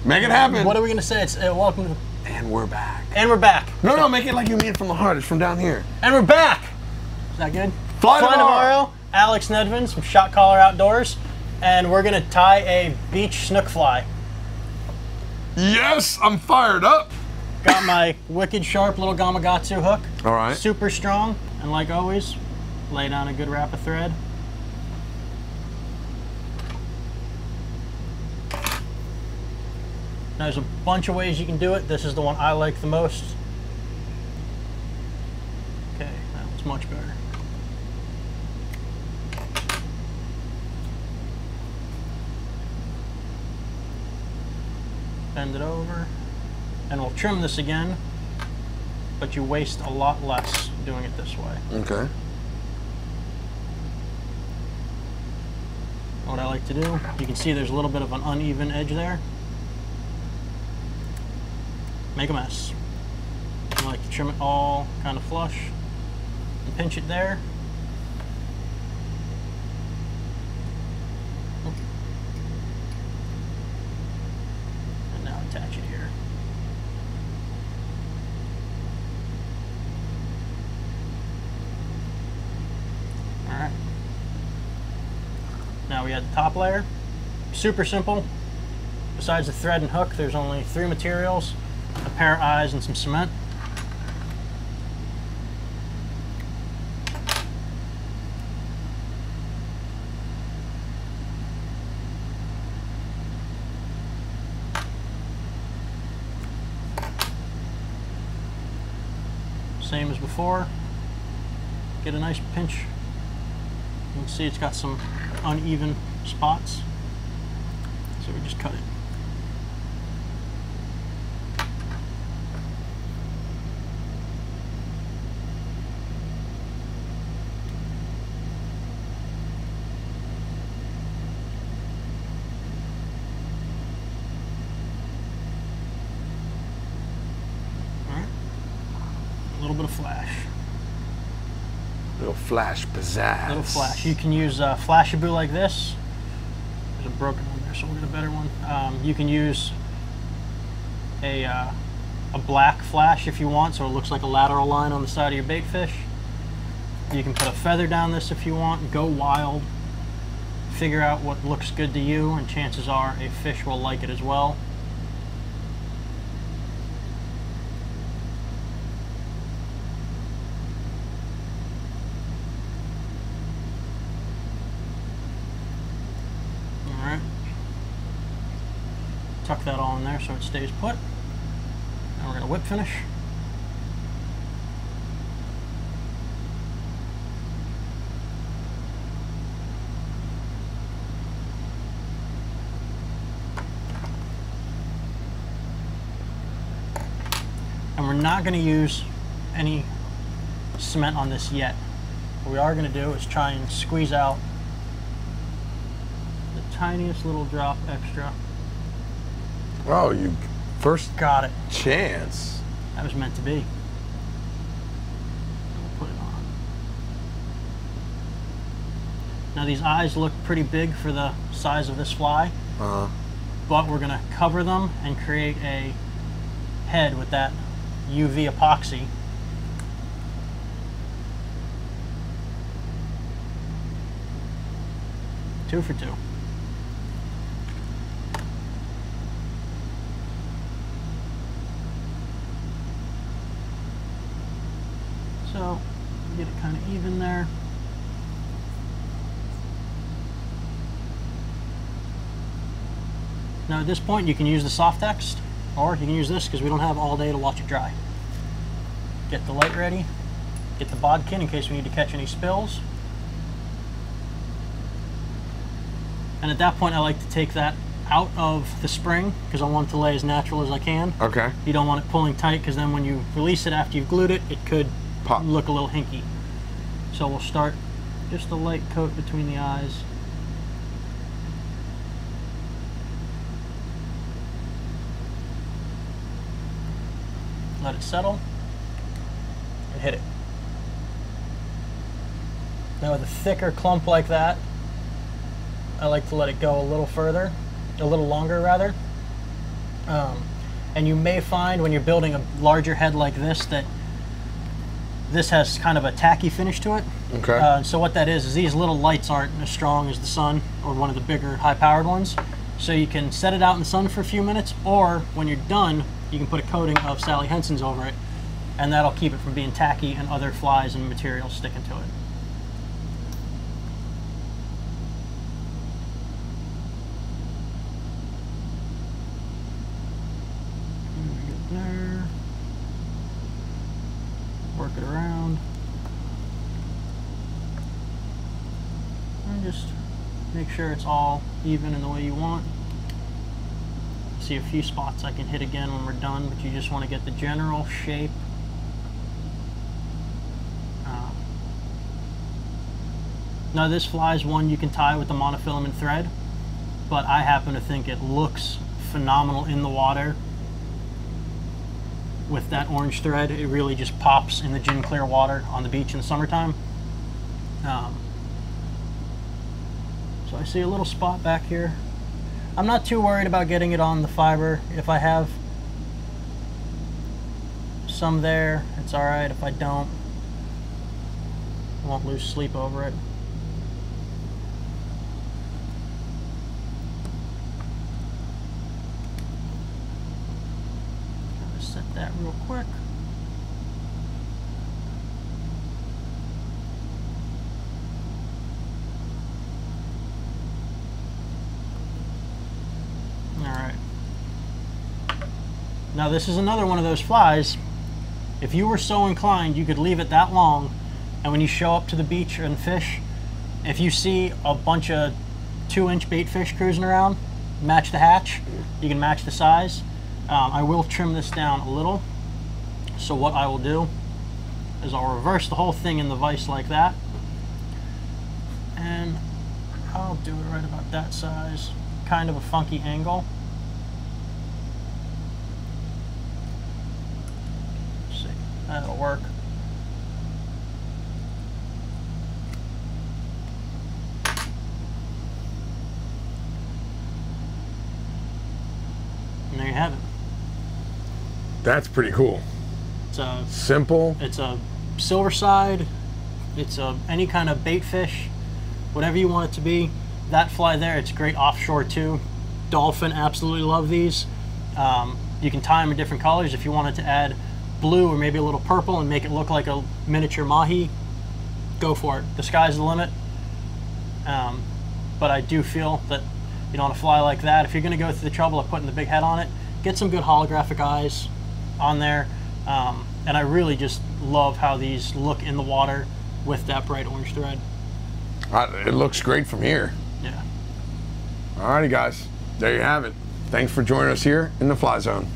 Make it happen. What are we gonna say? It's welcome to. And we're back. And we're back. No, make it like you mean it from the heart. It's from down here. And we're back. Is that good? Fly Navarro, Alex Nedvins from Shot Caller Outdoors, and we're gonna tie a beach snook fly. Yes, I'm fired up. Got my wicked sharp little Gamakatsu hook. All right. Super strong, and like always, lay down a good wrap of thread. Now, there's a bunch of ways you can do it. This is the one I like the most. Okay, that one's much better. Bend it over, and we'll trim this again, but you waste a lot less doing it this way. Okay. What I like to do, you can see there's a little bit of an uneven edge there. Make a mess. I like to trim it all kind of flush and pinch it there. And now attach it here. All right. Now we add the top layer. Super simple. Besides the thread and hook, there's only 3 materials. A pair of eyes and some cement. Same as before. Get a nice pinch. You can see it's got some uneven spots. So we just cut it. A little bit of flash. Little flash pizzazz. Little flash. You can use Flashaboo like this. There's a broken one there, so we'll get a better one. You can use a black flash if you want, so it looks like a lateral line on the side of your bait fish. You can put a feather down this if you want. Go wild. Figure out what looks good to you, and chances are a fish will like it as well. Tuck that all in there so it stays put. Now we're going to whip finish. And we're not going to use any cement on this yet. What we are going to do is try and squeeze out the tiniest little drop extra. Oh, you first got it. Chance. That was meant to be. We'll put it on. Now these eyes look pretty big for the size of this fly, but we're going to cover them and create a head with that UV epoxy. Two for two. So, get it kind of even there. Now at this point you can use the soft text, or you can use this because we don't have all day to watch it dry. Get the light ready, get the bodkin in case we need to catch any spills. And at that point I like to take that out of the spring because I want it to lay as natural as I can. Okay. You don't want it pulling tight because then when you release it after you've glued it, it could pop. Look a little hinky. So we'll start just a light coat between the eyes. Let it settle and hit it. Now with a thicker clump like that, I like to let it go a little further, a little longer rather. And you may find when you're building a larger head like this that this has kind of a tacky finish to it. Okay. So what that is these little lights aren't as strong as the sun or one of the bigger high-powered ones. So you can set it out in the sun for a few minutes, or when you're done, you can put a coating of Sally Henson's over it, and that'll keep it from being tacky and other flies and materials sticking to it. There. Work it around. And just make sure it's all even in the way you want. See a few spots I can hit again when we're done, but you just want to get the general shape. Now this fly is one you can tie with the monofilament thread, but I happen to think it looks phenomenal in the water. With that orange thread, it really just pops in the gin clear water on the beach in the summertime. So I see a little spot back here. I'm not too worried about getting it on the fiber. If I have some there, it's all right. If I don't, I won't lose sleep over it. Set that real quick. All right. Now this is another one of those flies. If you were so inclined, you could leave it that long, and when you show up to the beach and fish, if you see a bunch of 2-inch bait fish cruising around, match the hatch. You can match the size. I will trim this down a little. So what I will do is I'll reverse the whole thing in the vise like that. And I'll do it right about that size. Kind of a funky angle. Let's see, that'll work. And there you have it. That's pretty cool. It's a simple. It's a silver side. It's a any kind of bait fish, whatever you want it to be. That fly there, it's great offshore too. Dolphin absolutely love these. You can tie them in different colors. If you wanted to add blue or maybe a little purple and make it look like a miniature mahi, go for it. The sky's the limit. But I do feel that, you know, on a fly like that, if you're going to go through the trouble of putting the big head on it, get some good holographic eyes on there. And I really just love how these look in the water with that bright orange thread. It looks great from here. Yeah. Alrighty guys, there you have it. Thanks for joining us here in the Fly Zone.